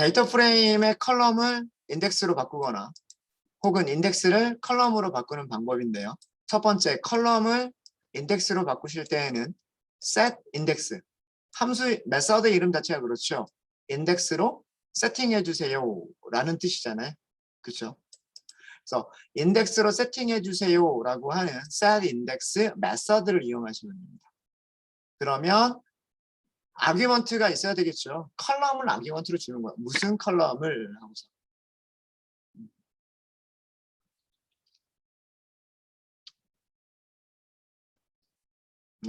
데이터 프레임의 컬럼을 인덱스로 바꾸거나 혹은 인덱스를 컬럼으로 바꾸는 방법인데요. 첫 번째, 컬럼을 인덱스로 바꾸실 때에는 set index, 함수 메서드 이름 자체가 그렇죠. 인덱스로 세팅해 주세요 라는 뜻이잖아요. 그렇죠? 그래서 인덱스로 세팅해 주세요 라고 하는 set index 메서드를 이용하시면 됩니다. 그러면 아규먼트가 있어야 되겠죠. 컬럼을 아규먼트로 주는 거야. 무슨 컬럼을 하고서.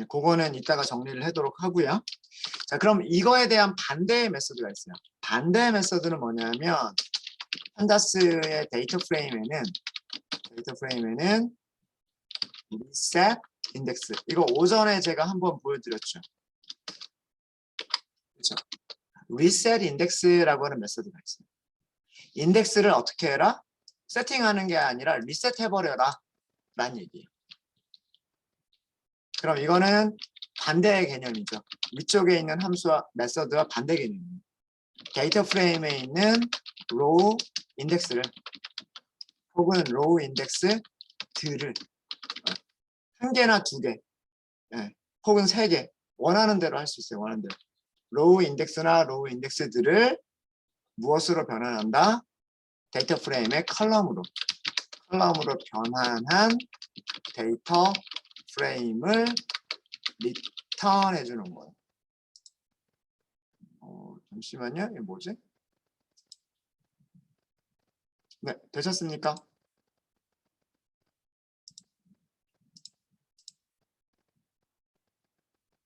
그거는 이따가 정리를 하도록 하고요. 자, 그럼 이거에 대한 반대의 메서드가 있어요. 반대의 메서드는 뭐냐면 판다스의 데이터 프레임에는 reset index, 이거 오전에 제가 한번 보여드렸죠. 그렇죠? reset index라고 하는 메서드가 있어요. 인덱스를 어떻게 해라? 세팅하는 게 아니라 리셋 해버려라 라는 얘기예요. 그럼 이거는 반대의 개념이죠. 위쪽에 있는 함수와 메서드와 반대 개념입니다. 데이터 프레임에 있는 row 인덱스를 혹은 row 인덱스들을 한 개나 두 개, 혹은 세 개, 원하는 대로 할 수 있어요. 원하는 대로. row 인덱스나 row 인덱스들을 무엇으로 변환한다? 데이터 프레임의 컬럼으로 변환한 데이터 프레임을 리턴해 주는 거예요. 잠시만요. 이게 뭐지? 네, 되셨습니까?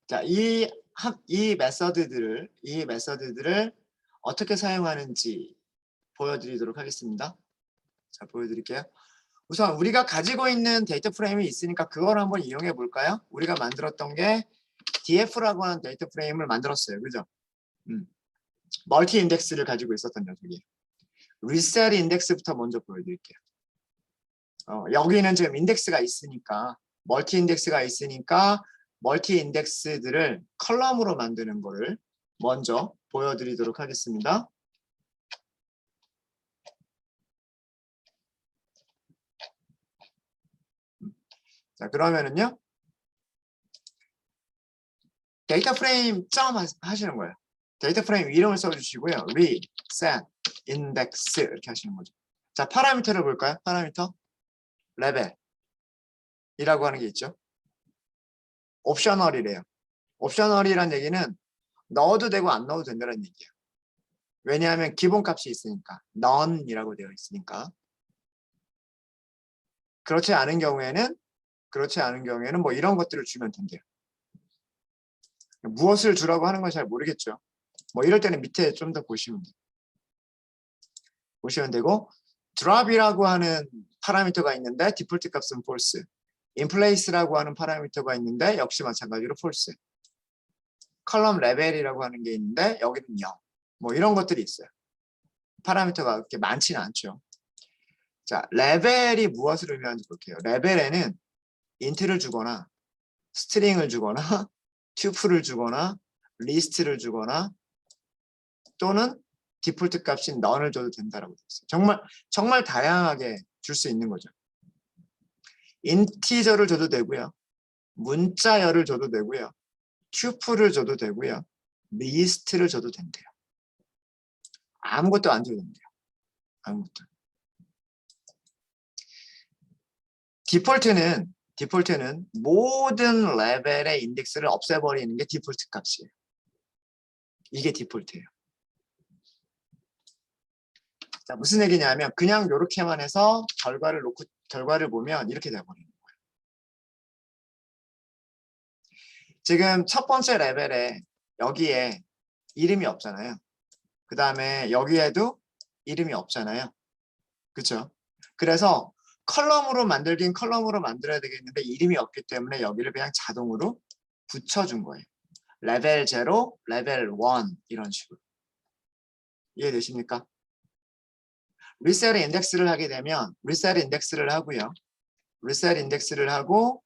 자, 이 메서드들을 어떻게 사용하는지 보여드리도록 하겠습니다. 자, 보여드릴게요. 우선 우리가 가지고 있는 데이터 프레임이 있으니까 그걸 한번 이용해 볼까요? 우리가 만들었던 게 df라고 하는 데이터 프레임을 만들었어요. 그죠? 멀티 인덱스를 가지고 있었던 녀석이에요. 리셋 인덱스부터 먼저 보여드릴게요. 여기는 지금 인덱스가 있으니까 멀티 인덱스가 있으니까 멀티 인덱스들을 컬럼으로 만드는 거를 먼저 보여드리도록 하겠습니다. 자, 그러면은요. 데이터 프레임 점 하시는 거예요. 데이터 프레임 이름을 써주시고요. reset index 이렇게 하시는 거죠. 자, 파라미터를 볼까요? 파라미터 레벨이라고 하는 게 있죠. 옵셔널이래요. 옵셔널이란 얘기는 넣어도 되고 안 넣어도 된다는 얘기예요. 왜냐하면 기본값이 있으니까. none이라고 되어 있으니까. 그렇지 않은 경우에는 뭐 이런 것들을 주면 된대요. 무엇을 주라고 하는 건 잘 모르겠죠. 뭐 이럴 때는 밑에 좀 더 보시면 되고 drop이라고 하는 파라미터가 있는데 디폴트 값은 false. inplace라고 하는 파라미터가 있는데 역시 마찬가지로 false. 컬럼 레벨이라고 하는 게 있는데 여기는 0. 뭐 이런 것들이 있어요. 파라미터가 그렇게 많지는 않죠. 자, 레벨이 무엇을 의미하는지 볼게요. 레벨에는 int를 주거나 스트링을 주거나 튜플을 주거나 리스트를 주거나 또는 디폴트 값인 none을 줘도 된다라고 되어 있어요. 정말 다양하게 줄 수 있는 거죠. 인티저를 줘도 되고요. 문자열을 줘도 되고요. 튜플을 줘도 되고요. 리스트를 줘도 된대요. 아무것도 안 줘도 된대요. 아무것도. 디폴트는 모든 레벨의 인덱스를 없애버리는 게 디폴트 값이에요. 이게 디폴트예요. 자, 무슨 얘기냐면 그냥 이렇게만 해서 결과를 보면 이렇게 돼버리는 거예요. 지금 첫 번째 레벨에 여기에 이름이 없잖아요. 그 다음에 여기에도 이름이 없잖아요. 그렇죠? 그래서 컬럼으로 만들긴 컬럼으로 만들어야 되겠는데 이름이 없기 때문에 여기를 그냥 자동으로 붙여준 거예요. 레벨 0, 레벨 1 이런 식으로. 이해되십니까? 리셋 인덱스를 하게 되면 리셋 인덱스를 하고요. 리셋 인덱스를 하고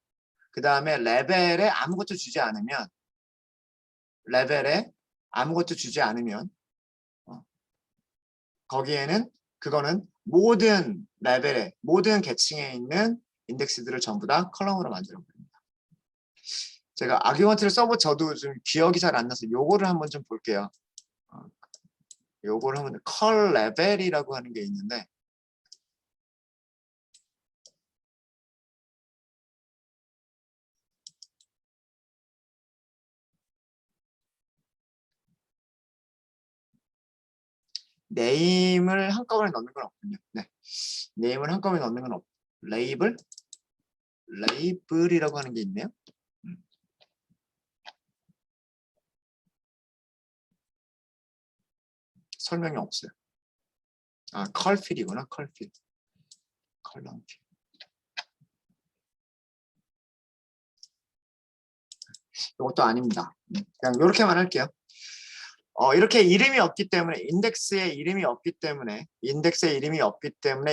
그 다음에 레벨에 아무것도 주지 않으면 거기에는 그거는 모든 레벨에 모든 계층에 있는 인덱스들을 전부 다 컬럼으로 만들어 버립니다. 제가 아규먼트를 써보 저도 좀 기억이 잘 안 나서 요거를 한번 좀 볼게요. 요거를 하면 컬 레벨이라고 하는 게 있는데 네임을 한꺼번에 넣는 건 없군요. 네. 네임을 한꺼번에 넣는 건 레이블? 레이블이라고 하는 게 있네요. 설명이 없어요. 아, 컬필이구나. 컬필. 컬럼필. 이것도 아닙니다. 그냥 이렇게만 할게요. 이렇게 이름이 없기 때문에 인덱스에 이름이 없기 때문에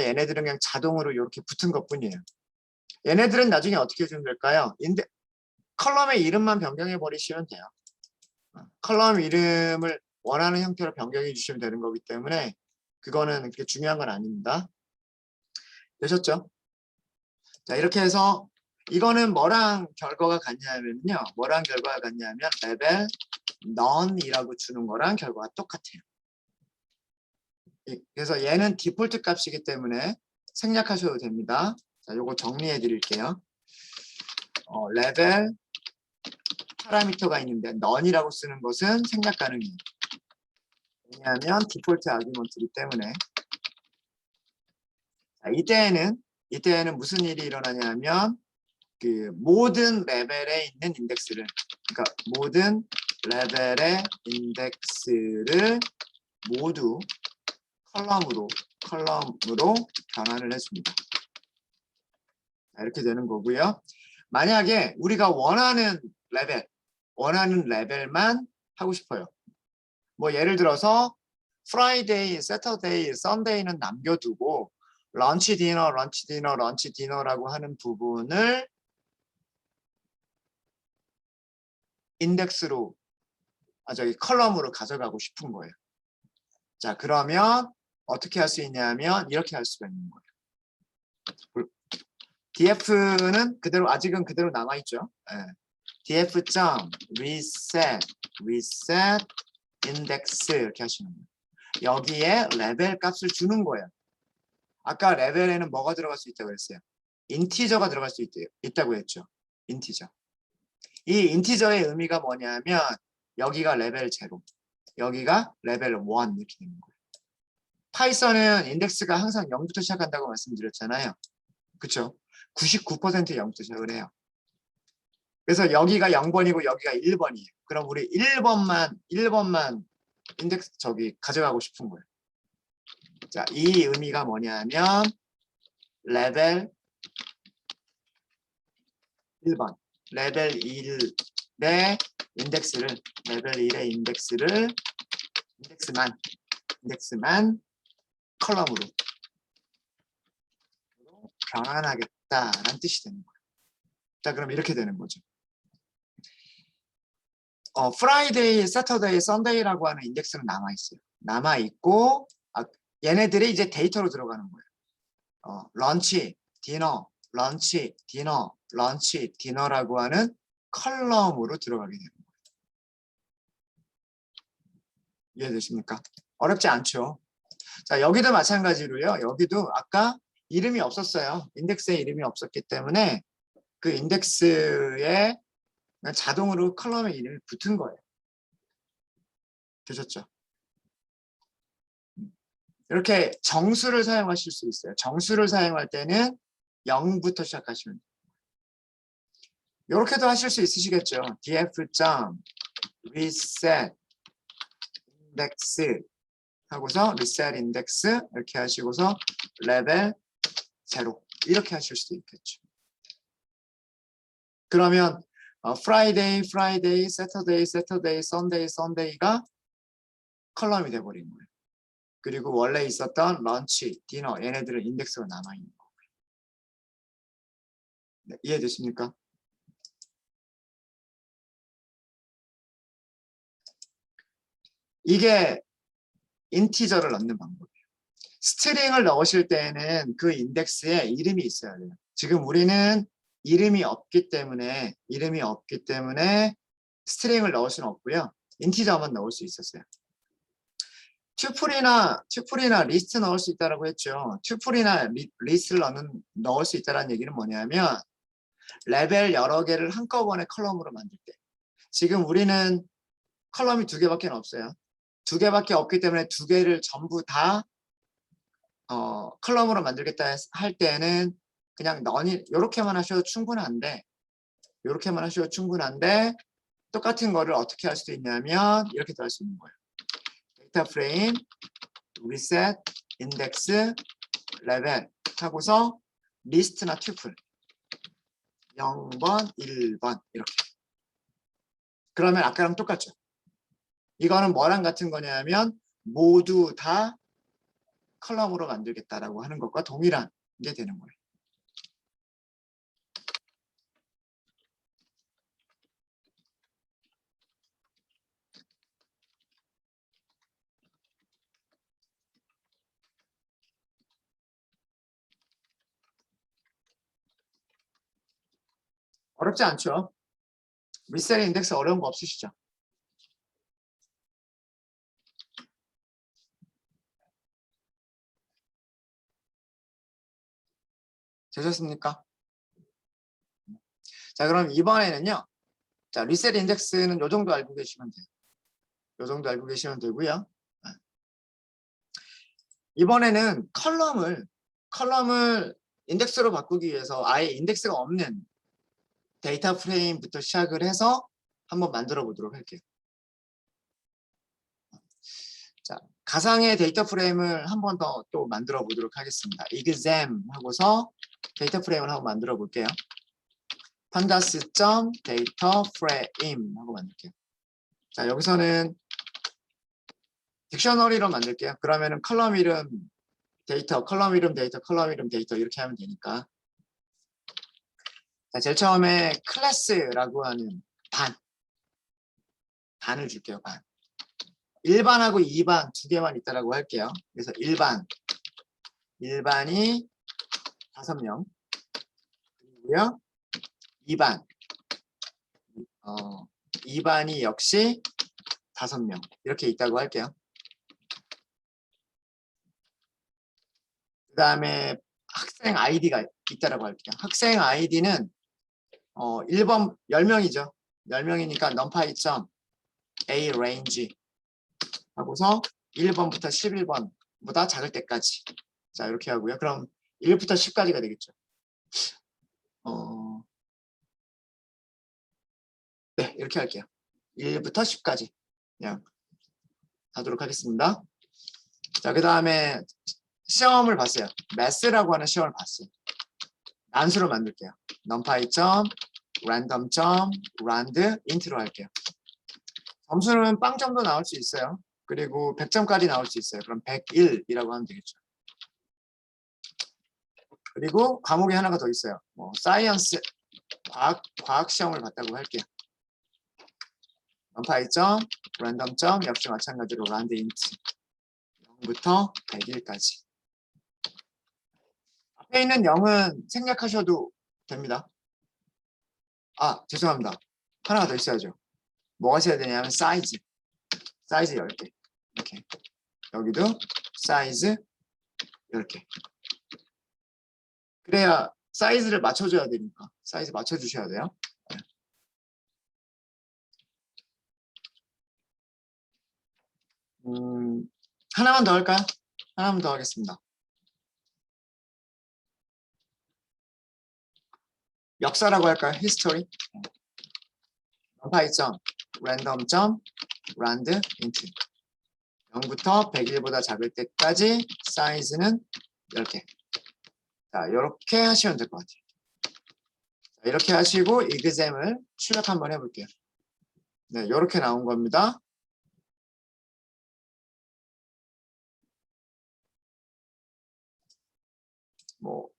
얘네들은 그냥 자동으로 이렇게 붙은 것뿐이에요. 얘네들은 나중에 어떻게 해주면 될까요? 컬럼의 이름만 변경해 버리시면 돼요. 컬럼 이름을 원하는 형태로 변경해 주시면 되는 거기 때문에 그거는 그렇게 중요한 건 아닙니다. 되셨죠? 자, 이렇게 해서 이거는 뭐랑 결과가 같냐면요. 뭐랑 결과가 같냐면 레벨 none이라고 주는 거랑 결과가 똑같아요. 그래서 얘는 디폴트 값이기 때문에 생략하셔도 됩니다. 자, 요거 정리해 드릴게요. 레벨 파라미터가 있는데 none이라고 쓰는 것은 생략 가능해요. 왜냐하면 디폴트 아규먼트이기 때문에. 자, 이때에는 무슨 일이 일어나냐면 그 모든 레벨에 있는 인덱스를 그러니까 모든 레벨의 인덱스를 모두 컬럼으로 변환을 해줍니다. 자, 이렇게 되는 거고요. 만약에 우리가 원하는 레벨만 하고 싶어요. 뭐 예를 들어서 프라이데이, 세터데이, 썬데이는 남겨두고 런치 디너라고 하는 부분을 인덱스로 컬럼으로 가져가고 싶은 거예요. 자, 그러면 어떻게 할 수 있냐면 이렇게 할 수가 있는 거예요. df는 아직은 그대로 남아있죠. df.reset index 이렇게 하시는 거예요. 여기에 레벨 값을 주는 거예요. 아까 레벨에는 뭐가 들어갈 수 있다고 했어요? 인티저가 들어갈 수 있다고 했죠. 인티저. 이 인티저의 의미가 뭐냐면 여기가 레벨 0, 여기가 레벨 1 이렇게 되는 거예요. 파이썬은 인덱스가 항상 0부터 시작한다고 말씀드렸잖아요. 그렇죠? 99% 0부터 시작을 해요. 그래서 여기가 0번이고 여기가 1번이에요. 그럼 우리 1번만 인덱스 가져가고 싶은 거예요. 자, 이 의미가 뭐냐면 레벨 1번, 레벨 1의 인덱스만 컬럼으로 변환하겠다라는 뜻이 되는 거예요. 자, 그럼 이렇게 되는 거죠. 프라이데이, 세터데이, 썬데이라고 하는 인덱스는 남아있어요. 남아있고 얘네들이 이제 데이터로 들어가는 거예요. 런치, 디너, 디너라고 하는 컬럼으로 들어가게 되는 거예요. 이해되십니까? 어렵지 않죠? 자, 여기도 마찬가지로요. 여기도 아까 이름이 없었어요. 인덱스에 이름이 없었기 때문에 그 인덱스에 자동으로 컬럼에 이름이 붙은 거예요. 되셨죠? 이렇게 정수를 사용하실 수 있어요. 정수를 사용할 때는 0부터 시작하시면 돼요. 이렇게도 하실 수 있으시겠죠. df.reset index 하고서 reset index 이렇게 하시고서 레벨 0 이렇게 하실 수도 있겠죠. 그러면 Friday, Saturday, Sunday가 컬럼이 돼버린 거예요. 그리고 원래 있었던 런치, 디너 얘네들은 인덱스가 남아있는 거예요. 네, 이해되십니까? 이게 인티저를 넣는 방법이에요. 스트링을 넣으실 때에는 그 인덱스에 이름이 있어야 돼요. 지금 우리는 이름이 없기 때문에 스트링을 넣을 수는 없고요. 인티저만 넣을 수 있었어요. 튜플이나 리스트 넣을 수 있다고 했죠. 튜플이나 리스트를 넣을 수 있다는 얘기는 뭐냐면 레벨 여러 개를 한꺼번에 컬럼으로 만들 때. 지금 우리는 컬럼이 2개밖에 없어요. 2개밖에 없기 때문에 2개를 전부 다 컬럼으로 만들겠다 할 때는 그냥 이렇게만 하셔도 충분한데 똑같은 거를 어떻게 할 수도 있냐면 이렇게도 할 수 있는 거예요. 데이터 프레임, 리셋, 인덱스, 레벨 하고서 리스트나 튜플 0번, 1번 이렇게. 그러면 아까랑 똑같죠. 이거는 뭐랑 같은 거냐면 모두 다 컬럼으로 만들겠다라고 하는 것과 동일한 게 되는 거예요. 어렵지 않죠? 리셋 인덱스 어려운 거 없으시죠? 되셨습니까? 자, 그럼 이번에는요. 자, 리셋 인덱스는 요 정도 알고 계시면 돼요. 요 정도 알고 계시면 되고요. 이번에는 컬럼을 인덱스로 바꾸기 위해서 아예 인덱스가 없는 데이터 프레임부터 시작을 해서 한번 만들어 보도록 할게요. 자, 가상의 데이터 프레임을 한 번 더 또 만들어 보도록 하겠습니다. exam 하고서 데이터 프레임을 한번 만들어 볼게요. pandas.data frame 하고 만들게요. 자, 여기서는 딕셔너리로 만들게요. 그러면은 컬럼 이름 데이터, 컬럼 이름 데이터, 컬럼 이름 데이터 이렇게 하면 되니까. 자, 제일 처음에 클래스라고 하는 반을 줄게요. 반. 1반하고 2반 2개만 있다라고 할게요. 그래서 1반이 5명. 그리고요. 2반. 2반이 역시 5명. 이렇게 있다고 할게요. 그 다음에 학생 아이디가 있다라고 할게요. 학생 아이디는 1번 10명이죠. 10명이니까 numpy.a range 하고서 1번부터 11번보다 작을 때까지. 자, 이렇게 하고요. 그럼 1부터 10까지가 되겠죠. 네, 이렇게 할게요. 1부터 10까지 그냥 하도록 하겠습니다. 자, 그 다음에 시험을 봤어요. math라고 하는 시험을 봤어요. 난수로 만들게요. numpy.random.rand int로 할게요. 점수는 빵점도 나올 수 있어요. 그리고 100점까지 나올 수 있어요. 그럼 101이라고 하면 되겠죠. 그리고 과목이 하나가 더 있어요. 뭐 사이언스 과학 시험을 봤다고 할게요. numpy.random. 역시 마찬가지로 rand int 0부터 101까지. 앞에 있는 0은 생략하셔도 됩니다. 아, 죄송합니다. 하나가 더 있어야죠. 뭐가 있어야 되냐면 사이즈 10개. 이렇게. 여기도 사이즈 10개. 그래야 사이즈를 맞춰줘야 되니까. 사이즈 맞춰주셔야 돼요. 하나만 더 할까요? 하나만 더 하겠습니다. 역사라고 할까요? history. numpy.random.rand int 0부터 101보다 작을 때까지 사이즈는 10개. 자, 이렇게 하시면 될 것 같아요. 자, 이렇게 하시고 exam을 출력 한번 해볼게요. 네, 이렇게 나온 겁니다. 뭐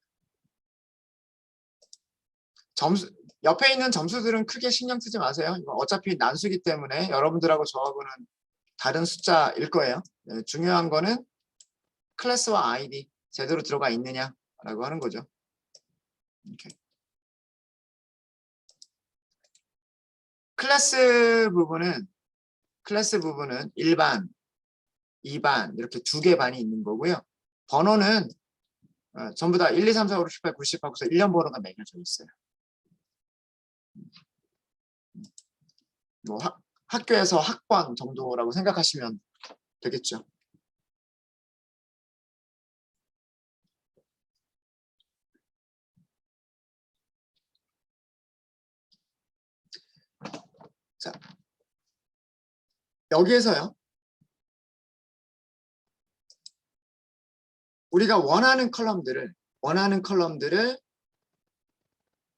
점수 옆에 있는 점수들은 크게 신경 쓰지 마세요. 이거 어차피 난수기 때문에 여러분들하고 저하고는 다른 숫자일 거예요. 네, 중요한 거는 클래스와 아이디 제대로 들어가 있느냐라고 하는 거죠. 이렇게. 클래스 부분은 1반, 2반 이렇게 두 개 반이 있는 거고요. 번호는 전부 다 1, 2, 3, 4, 5, 6, 7, 8, 9, 10 하고서 1년 번호가 매겨져 있어요. 뭐 학교에서 학번 정도라고 생각하시면 되겠죠. 자, 여기에서요. 우리가 원하는 컬럼들을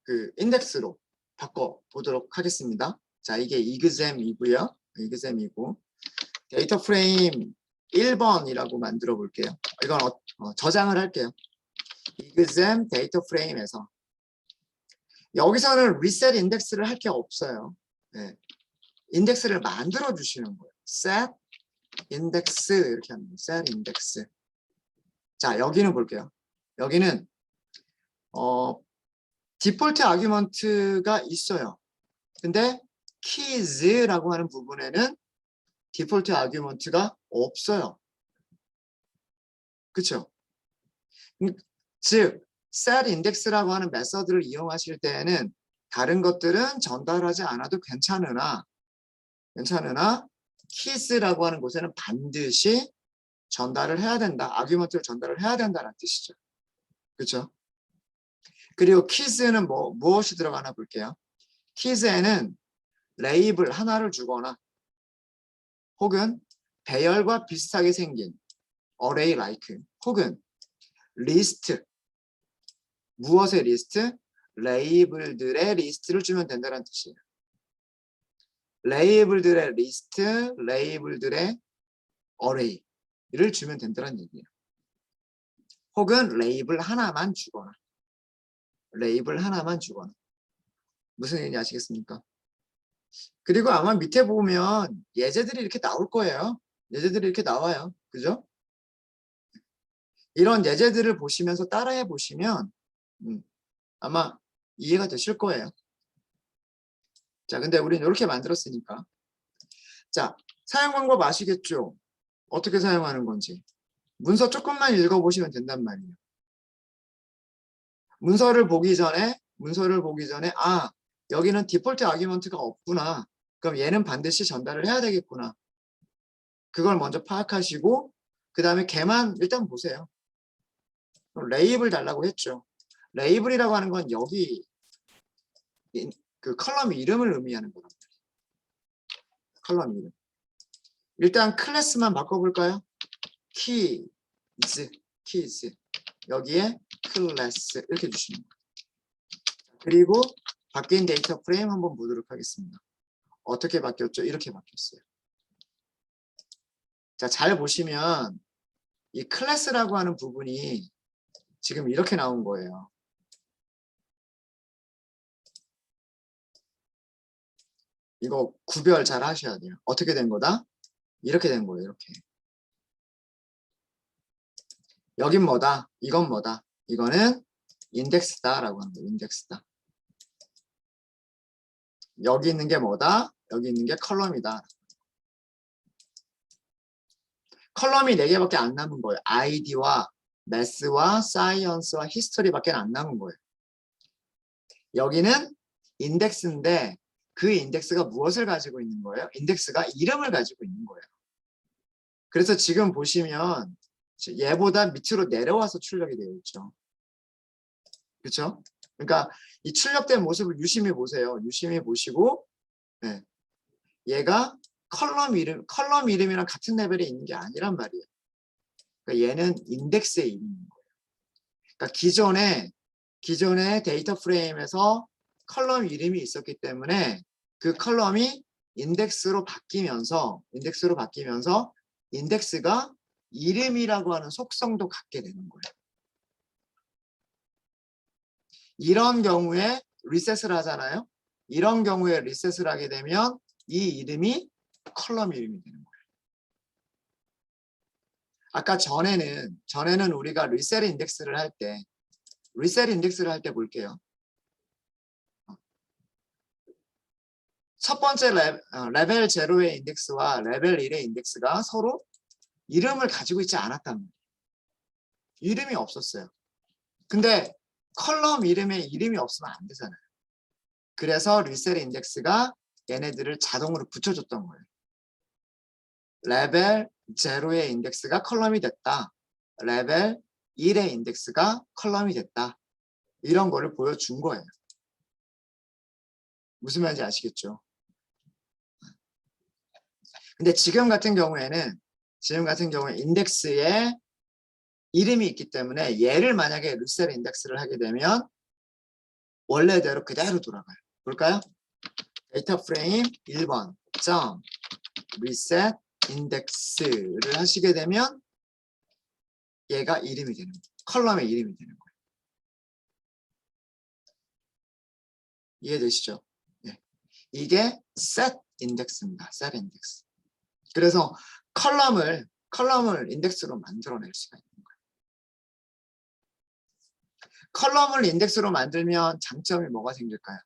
그 인덱스로 바꿔 보도록 하겠습니다. 자, 이게 exam이고요. exam이고 데이터 프레임 1번이라고 만들어 볼게요. 이건 저장을 할게요. exam 데이터 프레임에서 여기서는 reset 인덱스를 할 게 없어요. 네. 인덱스를 만들어 주시는 거예요. set index 이렇게 합니다. set index. 자, 여기는 볼게요. 여기는 디폴트 아규먼트가 있어요. 근데 keys라고 하는 부분에는 디폴트 아규먼트가 없어요. 그렇죠? 즉 set index라고 하는 메서드를 이용하실 때에는 다른 것들은 전달하지 않아도 괜찮으나 keys라고 하는 곳에는 반드시 전달을 해야 된다. 아규먼트를 전달을 해야 된다는 뜻이죠. 그렇죠? 그리고 keys는 무엇이 들어가나 볼게요. keys에는 레이블 하나를 주거나 혹은 배열과 비슷하게 생긴 array like 혹은 리스트 무엇의 리스트? 레이블들의 리스트를 주면 된다는 뜻이에요. 레이블들의 리스트, 레이블들의 array를 주면 된다는 얘기예요. 혹은 레이블 하나만 주거나 무슨 얘기인지 아시겠습니까? 그리고 아마 밑에 보면 예제들이 이렇게 나올 거예요. 예제들이 이렇게 나와요. 그죠? 이런 예제들을 보시면서 따라해 보시면 아마 이해가 되실 거예요. 자, 근데 우리는 이렇게 만들었으니까. 자, 사용 방법 아시겠죠? 어떻게 사용하는 건지. 문서 조금만 읽어보시면 된단 말이에요. 문서를 보기 전에 아, 여기는 디폴트 아규먼트가 없구나. 그럼 얘는 반드시 전달을 해야 되겠구나. 그걸 먼저 파악하시고 그 다음에 걔만 일단 보세요. 레이블 달라고 했죠. 레이블이라고 하는 건 여기 그 컬럼 이름을 의미하는 거란 말이에요. 컬럼 이름. 일단 클래스만 바꿔볼까요? keys 여기에 클래스 이렇게 주시는 거예요. 그리고 바뀐 데이터 프레임 한번 보도록 하겠습니다. 어떻게 바뀌었죠? 이렇게 바뀌었어요. 자, 잘 보시면 이 클래스라고 하는 부분이 지금 이렇게 나온 거예요. 이거 구별 잘 하셔야 돼요. 어떻게 된 거다? 이렇게 된 거예요. 이렇게. 여긴 뭐다? 이건 뭐다? 이거는 인덱스다라고 하는 거예요. 인덱스다. 여기 있는 게 뭐다? 여기 있는 게 컬럼이다. 컬럼이 4개밖에 안 남은 거예요. 아이디와 매스와 사이언스와 히스토리밖에 안 남은 거예요. 여기는 인덱스인데 그 인덱스가 무엇을 가지고 있는 거예요? 인덱스가 이름을 가지고 있는 거예요. 그래서 지금 보시면 얘보다 밑으로 내려와서 출력이 되어 있죠. 그렇죠? 그러니까 이 출력된 모습을 유심히 보세요. 유심히 보시고 네. 얘가 컬럼 이름이랑 같은 레벨에 있는 게 아니란 말이에요. 그러니까 얘는 인덱스의 이름인 거예요. 그러니까 기존의 데이터 프레임에서 컬럼 이름이 있었기 때문에 그 컬럼이 인덱스로 바뀌면서 인덱스가 이름이라고 하는 속성도 갖게 되는 거예요. 이런 경우에 리셋을 하잖아요. 이런 경우에 리셋을 하게 되면 이 이름이 컬럼 이름이 되는 거예요. 아까 전에는 우리가 리셀 인덱스를 할 때 볼게요. 첫 번째 레벨 0의 인덱스와 레벨 1의 인덱스가 서로 이름을 가지고 있지 않았단 말이에요. 이름이 없었어요. 근데 컬럼 이름에 이름이 없으면 안 되잖아요. 그래서 리셀 인덱스가 얘네들을 자동으로 붙여줬던 거예요. 레벨 0의 인덱스가 컬럼이 됐다. 레벨 1의 인덱스가 컬럼이 됐다. 이런 거를 보여준 거예요. 무슨 말인지 아시겠죠? 근데 지금 같은 경우에는 인덱스에 이름이 있기 때문에 얘를 만약에 리셋 인덱스를 하게 되면 원래대로 그대로 돌아가요. 볼까요? 데이터 프레임 1번 점 리셋 인덱스를 하시게 되면 얘가 이름이 되는 거예요. 컬럼의 이름이 되는 거예요. 이해되시죠? 네. 이게 set 인덱스입니다. set 인덱스. 그래서 컬럼을 인덱스로 만들어낼 수가 있는 거예요. 컬럼을 인덱스로 만들면 장점이 뭐가 생길까요?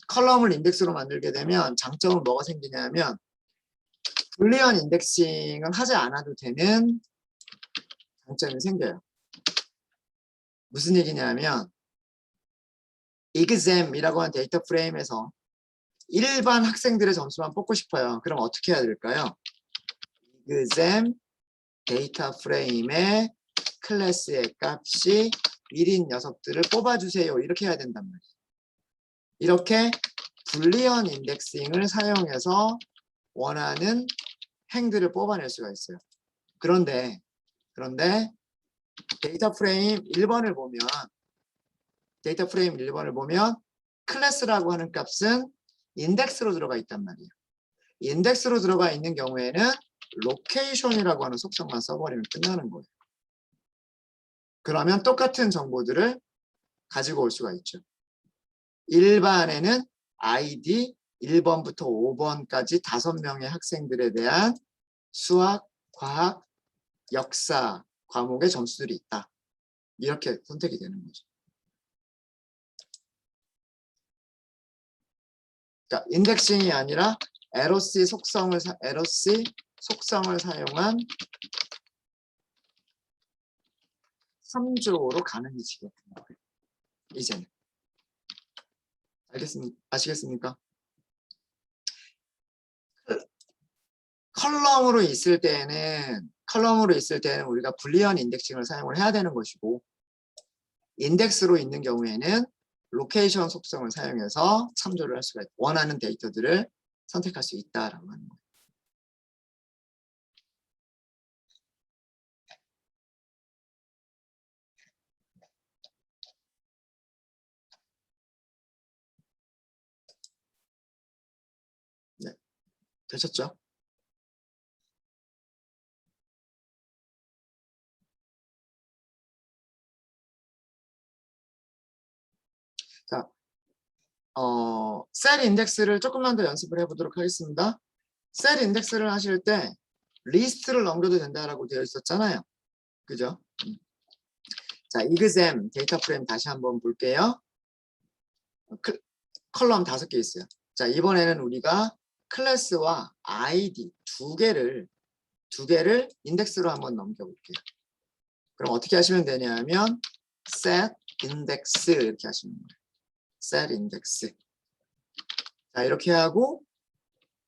컬럼을 인덱스로 만들게 되면 장점은 뭐가 생기냐면 불리언 인덱싱은 하지 않아도 되는 장점이 생겨요. 무슨 얘기냐면 exam이라고 하는 데이터 프레임에서 일반 학생들의 점수만 뽑고 싶어요. 그럼 어떻게 해야 될까요? exam 데이터 프레임의 클래스의 값이 1인 녀석들을 뽑아주세요. 이렇게 해야 된단 말이에요. 이렇게 불리언 인덱싱을 사용해서 원하는 행들을 뽑아낼 수가 있어요. 그런데 데이터 프레임 1번을 보면 클래스라고 하는 값은 인덱스로 들어가 있단 말이에요. 인덱스로 들어가 있는 경우에는 로케이션이라고 하는 속성만 써버리면 끝나는 거예요. 그러면 똑같은 정보들을 가지고 올 수가 있죠. 일반에는 아이디 1번부터 5번까지 5명의 학생들에 대한 수학, 과학, 역사 과목의 점수들이 있다. 이렇게 선택이 되는 거죠. 그러니까 인덱싱이 아니라 LOC 속성을 사용한 3조로 가능해지게 되는 거예요. 이제는. 아시겠습니까? 컬럼으로 있을 때는 우리가 불리언 인덱싱을 사용을 해야 되는 것이고, 인덱스로 있는 경우에는 로케이션 속성을 사용해서 참조를 할 수가 있고 원하는 데이터들을 선택할 수 있다라고 하는 거예요. 네, 되셨죠? 자, 셀 인덱스를 조금만 더 연습을 해보도록 하겠습니다. 셀 인덱스를 하실 때 리스트를 넘겨도 된다라고 되어 있었잖아요. 그죠? 자, exam 데이터 프레임 다시 한번 볼게요. 컬럼 5개 있어요. 자, 이번에는 우리가 클래스와 아이디 두 개를 인덱스로 한번 넘겨볼게요. 그럼 어떻게 하시면 되냐면 set index 이렇게 하시면 돼요. set index. 자, 이렇게 하고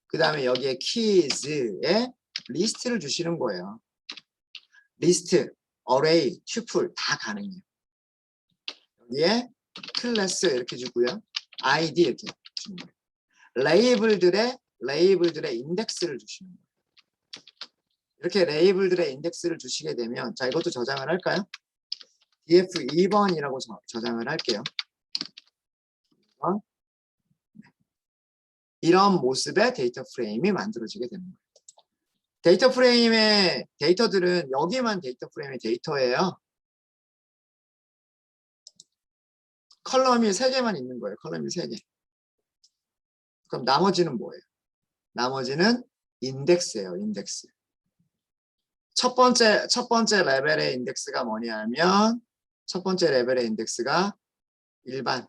그 다음에 여기에 keys에 리스트를 주시는 거예요. 리스트, array, tuple 다 가능해요. 여기에 클래스 이렇게 주고요. id 이렇게 주는 거예요. 레이블들의 인덱스를 주시는 거예요. 이렇게 레이블들의 인덱스를 주시게 되면, 자, 이것도 저장을 할까요? df2번이라고 저장을 할게요. 이런 모습의 데이터 프레임이 만들어지게 되는 거예요. 데이터 프레임의 데이터들은 여기만 데이터 프레임의 데이터예요. 컬럼이 3개만 있는 거예요. 컬럼이 3개. 그럼 나머지는 뭐예요? 나머지는 인덱스예요. 인덱스. 첫 번째 레벨의 인덱스가 뭐냐면 첫 번째 레벨의 인덱스가 1반,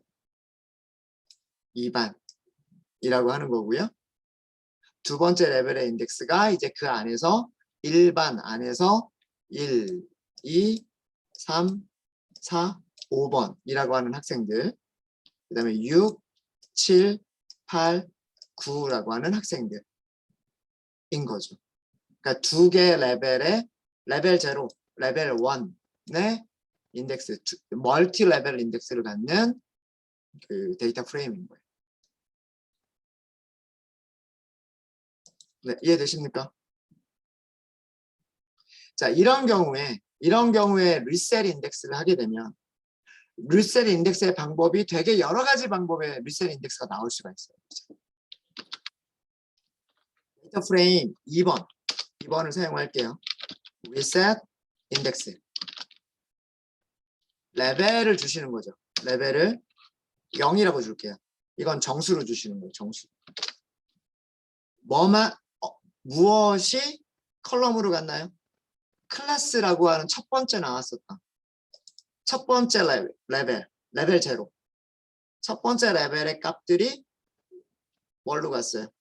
2반이라고 하는 거고요. 두 번째 레벨의 인덱스가 이제 그 안에서 1반 안에서 1, 2, 3, 4, 5번이라고 하는 학생들, 그 다음에 6, 7, 8, 9라고 하는 학생들인 거죠. 그러니까 두 개 레벨의 레벨 0, 레벨 1의 인덱스, 멀티 레벨 인덱스를 갖는 그 데이터 프레임인 거예요. 네, 이해되십니까? 자, 이런 경우에 리셋 인덱스를 하게 되면 리셋 인덱스의 방법이 되게 여러 가지 방법의 리셋 인덱스가 나올 수가 있어요. 데이터 프레임 2번을 사용할게요. 리셋 인덱스. 레벨을 주시는 거죠. 레벨을 0이라고 줄게요. 이건 정수로 주시는 거예요. 정수. 무엇이 컬럼으로 갔나요? 클래스라고 하는 첫 번째 나왔었다. 첫 번째 레벨 0. 첫 번째 레벨의 값들이 뭘로 갔어요?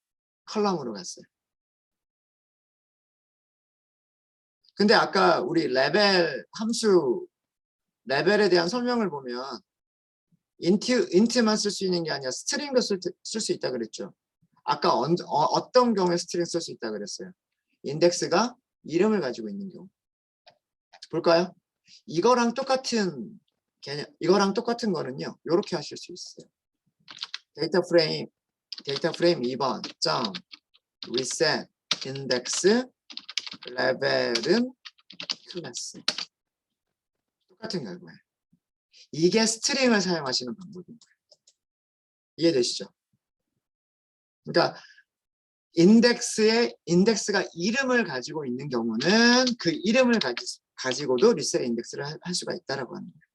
컬럼으로 갔어요. 근데 아까 우리 레벨 함수 레벨에 대한 설명을 보면 인트만 쓸 수 있는 게 아니라 스트링도 쓸 수 있다 그랬죠. 아까 어떤 경우에 스트링 쓸 수 있다 그랬어요. 인덱스가 이름을 가지고 있는 경우. 볼까요? 이거랑 똑같은 개념, 이거랑 똑같은 거는요. 이렇게 하실 수 있어요. 데이터 프레임 2번 점 reset index 레벨은 클래스. 똑같은 결과예요. 이게 스트링을 사용하시는 방법인 거예요. 이해되시죠? 그러니까 인덱스가 이름을 가지고 있는 경우는 그 이름을 가지고도 리셋 인덱스를 할 수가 있다라고 하는 거예요.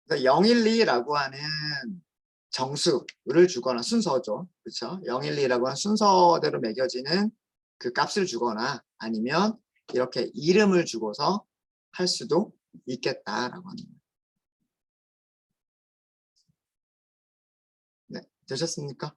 그래서 012라고 하는 정수를 주거나 순서죠. 그렇죠? 012라고 하는 순서대로 매겨지는 그 값을 주거나 아니면 이렇게 이름을 주고서 할 수도 있겠다라고 하는 거예요. 네, 되셨습니까?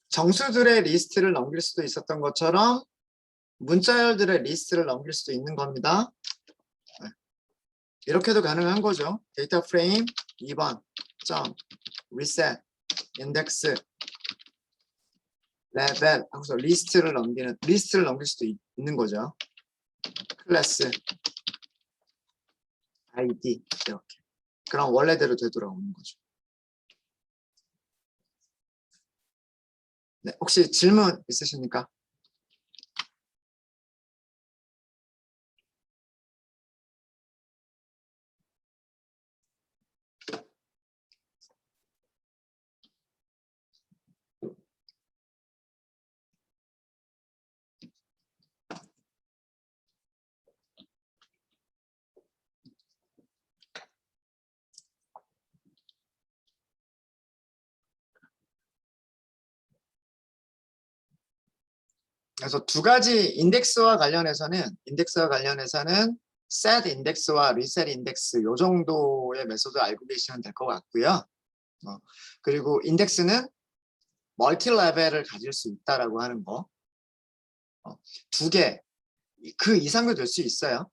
정수들의 리스트를 넘길 수도 있었던 것처럼 문자열들의 리스트를 넘길 수도 있는 겁니다. 이렇게도 가능한 거죠. 데이터 프레임 2번 점 reset index 레벨 하고서 리스트를 넘길 수도 있는 거죠. 클래스 id 이렇게. 그럼 원래대로 되돌아오는 거죠. 네, 혹시 질문 있으십니까? 그래서 두 가지 인덱스와 관련해서는 set 인덱스와 reset 인덱스 요 정도의 메소드 알고 계시면 될 것 같고요. 그리고 인덱스는 멀티 레벨을 가질 수 있다라고 하는 거. 두 개, 그 이상도 될 수 있어요.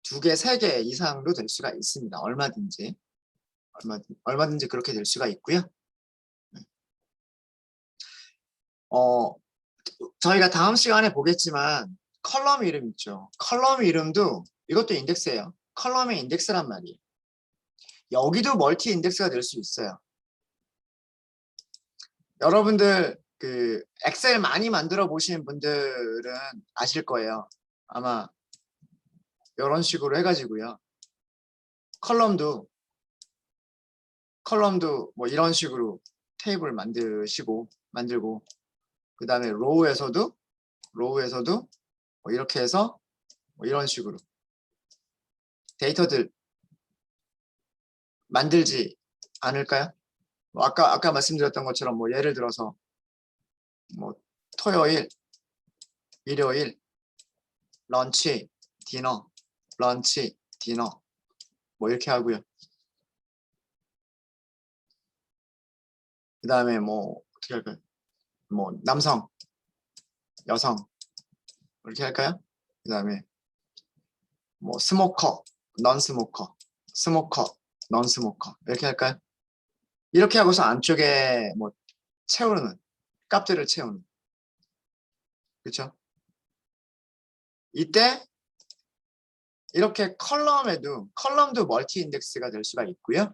두 개, 세 개 이상도 될 수가 있습니다. 얼마든지 그렇게 될 수가 있고요. 저희가 다음 시간에 보겠지만 컬럼 이름 있죠. 컬럼 이름도 이것도 인덱스예요. 컬럼의 인덱스란 말이에요. 여기도 멀티 인덱스가 될 수 있어요. 여러분들 그 엑셀 많이 만들어 보신 분들은 아실 거예요. 아마 이런 식으로 해가지고요. 컬럼도 뭐 이런 식으로 테이블 만들고 그 다음에 로우에서도 뭐 이렇게 해서 뭐 이런 식으로 데이터들 만들지 않을까요? 뭐 아까 말씀드렸던 것처럼 뭐 예를 들어서 뭐 토요일, 일요일, 런치, 디너, 런치, 디너 뭐 이렇게 하고요. 그 다음에 뭐 어떻게 할까요? 뭐 남성, 여성 이렇게 할까요? 그 다음에 뭐 스모커, 넌스모커, 스모커, 넌스모커 이렇게 할까요? 이렇게 하고서 안쪽에 뭐 채우는 값들을 채우는 그렇죠? 이때 이렇게 컬럼도 멀티 인덱스가 될 수가 있고요.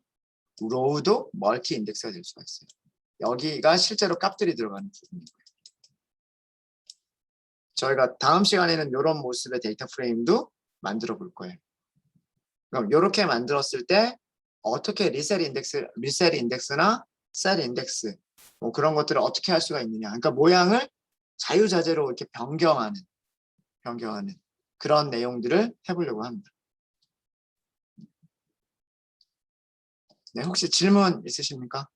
로우도 멀티 인덱스가 될 수가 있어요. 여기가 실제로 값들이 들어가는 부분이고요. 저희가 다음 시간에는 이런 모습의 데이터 프레임도 만들어 볼 거예요. 그럼 이렇게 만들었을 때 어떻게 리셋 인덱스나 셀 인덱스 뭐 그런 것들을 어떻게 할 수가 있느냐. 그러니까 모양을 자유자재로 이렇게 변경하는 그런 내용들을 해보려고 합니다. 네, 혹시 질문 있으십니까?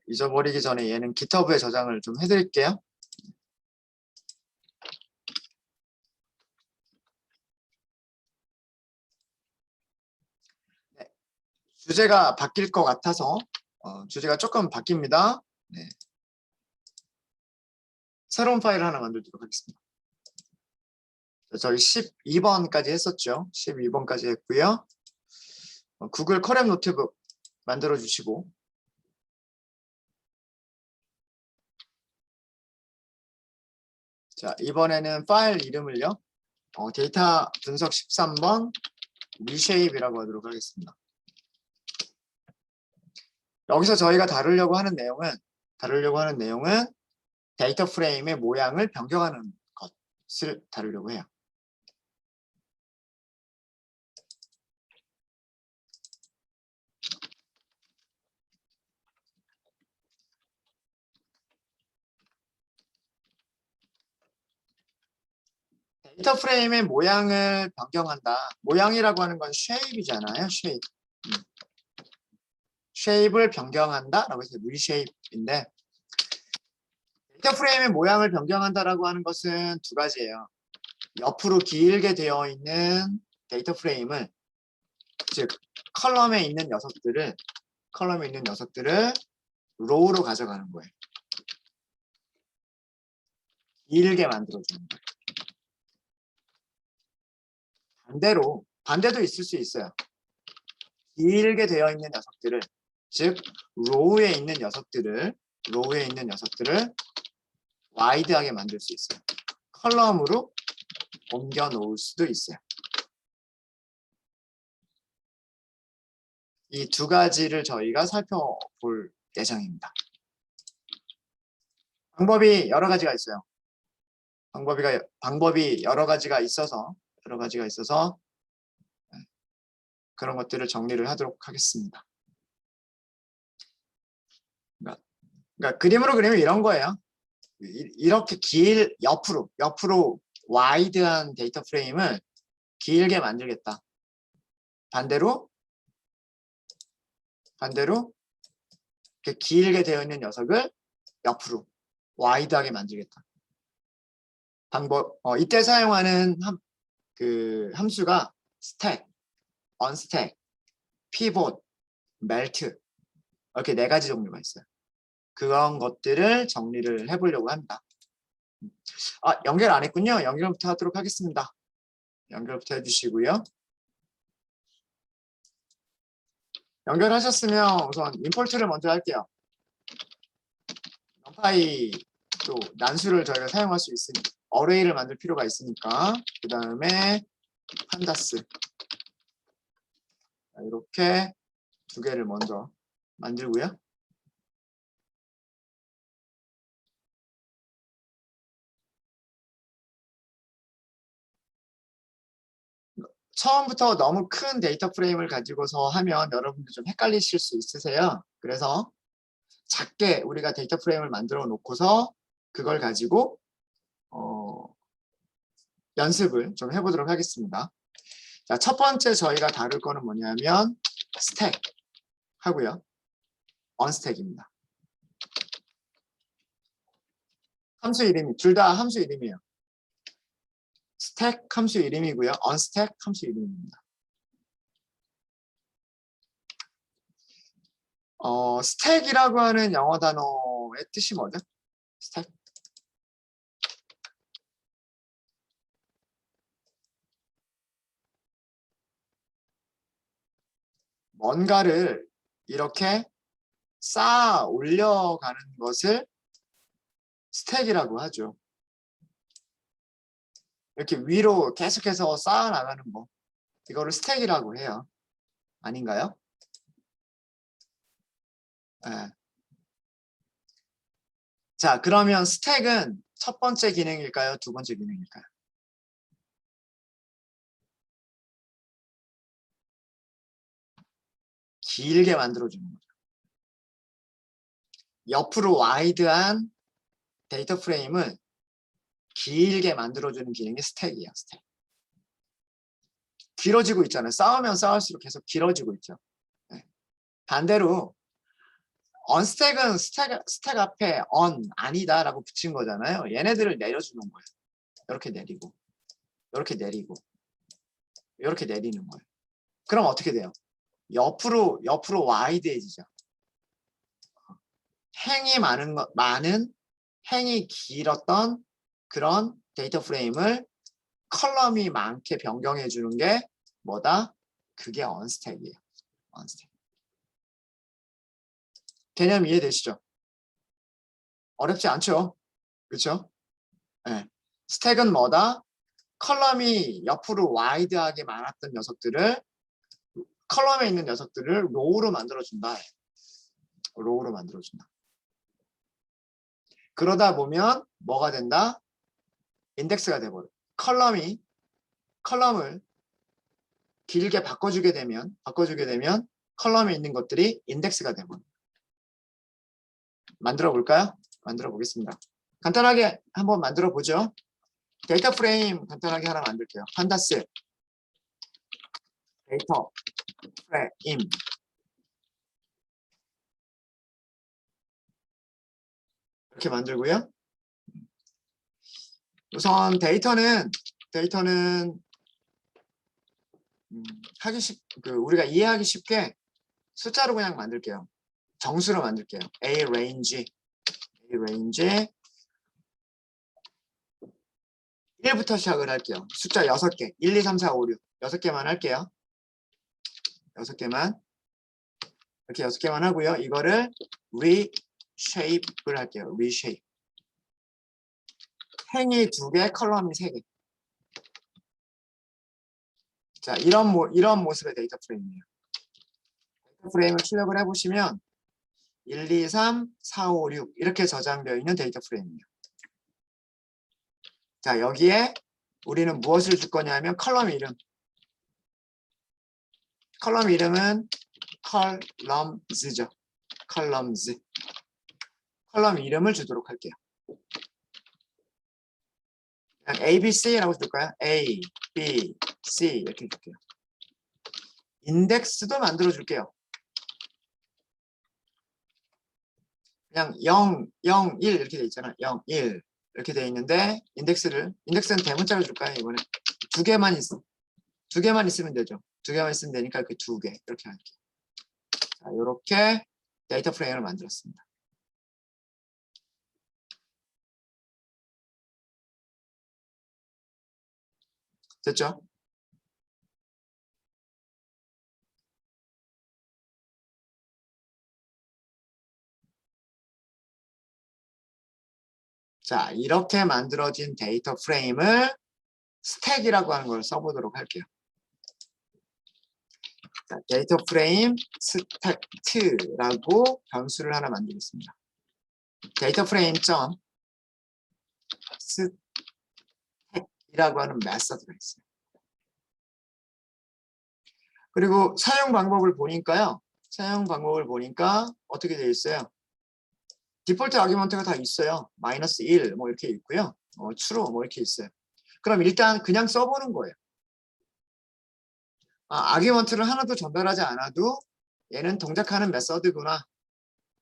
잊어버리기 전에 얘는 GitHub에 저장을 좀 해드릴게요. 네, 주제가 바뀔 것 같아서 주제가 조금 바뀝니다. 네. 새로운 파일을 하나 만들도록 하겠습니다. 저희 12번까지 했었죠. 12번까지 했고요. 구글 커랩 노트북 만들어 주시고 자 이번에는 파일 이름을요. 데이터 분석 13번 reshape이라고 하도록 하겠습니다. 여기서 저희가 다루려고 하는 내용은 데이터 프레임의 모양을 변경하는 것을 다루려고 해요. 데이터 프레임의 모양을 변경한다. 모양이라고 하는 건 shape이잖아요. shape을 변경한다라고 해서 reshape인데 데이터 프레임의 모양을 변경한다라고 하는 것은 두 가지예요. 옆으로 길게 되어 있는 데이터 프레임을 즉 컬럼에 있는 녀석들을 로우로 가져가는 거예요. 길게 만들어주는 거예요. 반대도 있을 수 있어요. 길게 되어 있는 녀석들을 즉 로우에 있는 녀석들을 와이드하게 만들 수 있어요. 컬럼으로 옮겨 놓을 수도 있어요. 이 두 가지를 저희가 살펴볼 예정입니다. 방법이 여러 가지가 있어요. 방법이 여러 가지가 있어서 그런 것들을 정리를 하도록 하겠습니다. 그러니까 그림으로 그리면 이런 거예요. 이렇게 옆으로 와이드한 데이터 프레임을 길게 만들겠다. 반대로 이렇게 길게 되어 있는 녀석을 옆으로 와이드하게 만들겠다. 이때 사용하는 함수가 스택, 언스택, 피봇, 멜트 이렇게 네 가지 종류가 있어요. 그런 것들을 정리를 해보려고 합니다. 연결 안 했군요. 연결부터 하도록 하겠습니다. 연결부터 해주시고요. 연결하셨으면 우선 임포트를 먼저 할게요. numpy 또 난수를 저희가 사용할 수 있으니까 어레이를 만들 필요가 있으니까 그 다음에 판다스 이렇게 두 개를 먼저 만들고요. 처음부터 너무 큰 데이터 프레임을 가지고서 하면 여러분들 좀 헷갈리실 수 있으세요. 그래서 작게 우리가 데이터 프레임을 만들어 놓고서 그걸 가지고 연습을 좀 해보도록 하겠습니다. 자, 첫 번째 저희가 다룰 거는 뭐냐면 스택 하고요. 언스택입니다. 함수 이름이 둘 다 함수 이름이에요. 스택 함수 이름이고요. 언스택 함수 이름입니다. 스택이라고 하는 영어 단어의 뜻이 뭐죠? 스택. 뭔가를 이렇게 쌓아 올려가는 것을 스택이라고 하죠. 이렇게 위로 계속해서 쌓아 나가는 거. 이거를 스택이라고 해요. 아닌가요? 네. 자, 그러면 스택은 첫 번째 기능일까요? 두 번째 기능일까요? 길게 만들어주는 거죠. 옆으로 와이드한 데이터 프레임을 길게 만들어주는 기능이 스택이에요. 스택. 길어지고 있잖아요. 쌓으면 쌓을수록 계속 길어지고 있죠. 네. 반대로 언스택은 스택 앞에 아니다 라고 붙인 거잖아요. 얘네들을 내려주는 거예요. 이렇게 내리고 이렇게 내리고 이렇게 내리는 거예요. 그럼 어떻게 돼요? 옆으로 와이드해지죠. 많은 행이 길었던 그런 데이터 프레임을 컬럼이 많게 변경해 주는 게 뭐다? 그게 언스택이에요. 언스택. 개념 이해되시죠? 어렵지 않죠? 그렇죠? 네. 스택은 뭐다? 컬럼이 옆으로 와이드하게 많았던 녀석들을 컬럼에 있는 녀석들을 로우로 만들어준다. 로우로 만들어준다. 그러다 보면 뭐가 된다? 인덱스가 돼버려. 컬럼을 길게 바꿔주게 되면 컬럼에 있는 것들이 인덱스가 돼버려. 만들어 볼까요? 만들어 보겠습니다. 간단하게 한번 만들어 보죠. 데이터 프레임 간단하게 하나 만들게요. 판다스 데이터 프레임 이렇게 만들고요. 우선 데이터는 우리가 이해하기 쉽게 숫자로 그냥 만들게요. 정수로 만들게요. A range 1부터 시작을 할게요. 숫자 6개 1, 2, 3, 4, 5, 6 6개만 할게요. 6개만 이렇게 6개만 하고요. 이거를 reshape를 할게요. reshape 행이 2개 컬럼이 3개. 자, 이런 모습의 데이터 프레임이에요. 데이터 프레임을 출력을 해보시면 1, 2, 3, 4, 5, 6 이렇게 저장되어 있는 데이터 프레임이에요. 자, 여기에 우리는 무엇을 줄 거냐면 컬럼 이름. 컬럼 이름은 컬럼즈죠. 컬럼즈. 컬럼 이름을 주도록 할게요. 그냥 A, B, C라고 줄까요? A, B, C 이렇게 줄게요. 인덱스도 만들어 줄게요. 그냥 0, 0, 1 이렇게 돼 있잖아. 0, 1 이렇게 돼 있는데 인덱스는 대문자로 줄까요? 이번에 두 개만 있으면 되죠. 두 개만 있으면 되니까 이렇게 2개 이렇게 할게요. 자, 이렇게 데이터 프레임을 만들었습니다. 됐죠? 자, 이렇게 만들어진 데이터 프레임을 스택이라고 하는 걸 써보도록 할게요. 자, 데이터 프레임 스택트라고 변수를 하나 만들겠습니다. 데이터 프레임 점 스택이라고 하는 메서드가 있어요. 그리고 사용 방법을 보니까요. 사용 방법을 보니까 어떻게 되어 있어요? 디폴트 아규먼트가 다 있어요. -1 뭐 이렇게 있고요. true 뭐 이렇게 있어요. 그럼 일단 그냥 써보는 거예요. 아규먼트를 하나도 전달하지 않아도 얘는 동작하는 메서드구나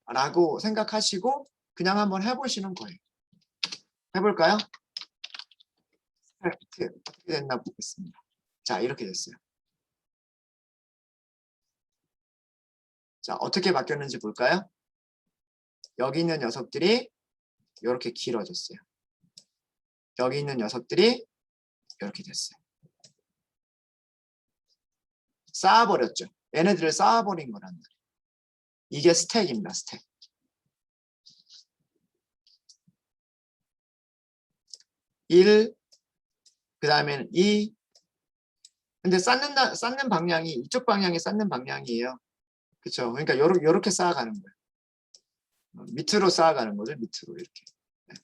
라고 생각하시고 그냥 한번 해보시는 거예요. 해볼까요? 어떻게 됐나 보겠습니다. 자, 이렇게 됐어요. 자, 어떻게 바뀌었는지 볼까요? 여기 있는 녀석들이 이렇게 길어졌어요. 여기 있는 녀석들이 이렇게 됐어요. 쌓아버렸죠. 얘네들을 쌓아버린 거란 말이에요. 이게 스택입니다. 스택. 1, 그 다음에는 2. 근데 쌓는 방향이 이쪽 방향이 쌓는 방향이에요. 그렇죠? 그러니까 요렇게 쌓아가는 거예요. 밑으로 쌓아가는 거죠. 밑으로 이렇게. 네.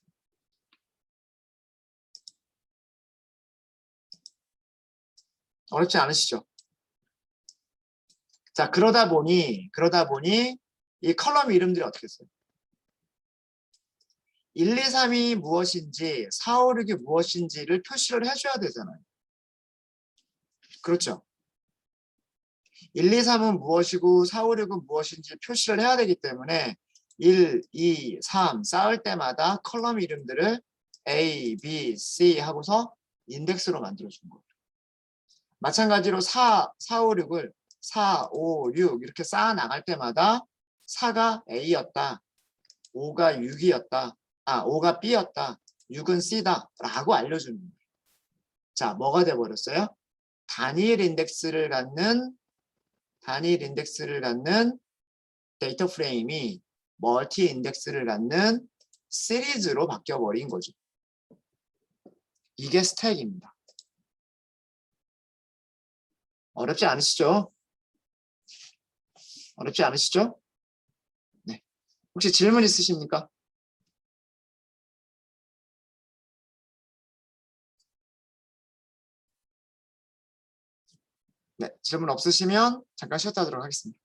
어렵지 않으시죠? 자, 그러다 보니 이 컬럼 이름들이 어떻게 써요? 1, 2, 3이 무엇인지 4, 5, 6이 무엇인지를 표시를 해줘야 되잖아요. 그렇죠? 1, 2, 3은 무엇이고 4, 5, 6은 무엇인지 표시를 해야 되기 때문에 1, 2, 3 쌓을 때마다 컬럼 이름들을 A, B, C 하고서 인덱스로 만들어준 거예요. 마찬가지로 4, 5, 6을 4, 5, 6 이렇게 쌓아 나갈 때마다 4가 A였다. 5가 6이었다. 5가 B였다. 6은 C다. 라고 알려주는 거예요. 자, 뭐가 돼버렸어요? 단일 인덱스를 갖는 데이터 프레임이 멀티 인덱스를 갖는 시리즈로 바뀌어버린 거죠. 이게 스택입니다. 어렵지 않으시죠? 어렵지 않으시죠? 네. 혹시 질문 있으십니까? 네, 질문 없으시면 잠깐 쉬었다 하도록 하겠습니다.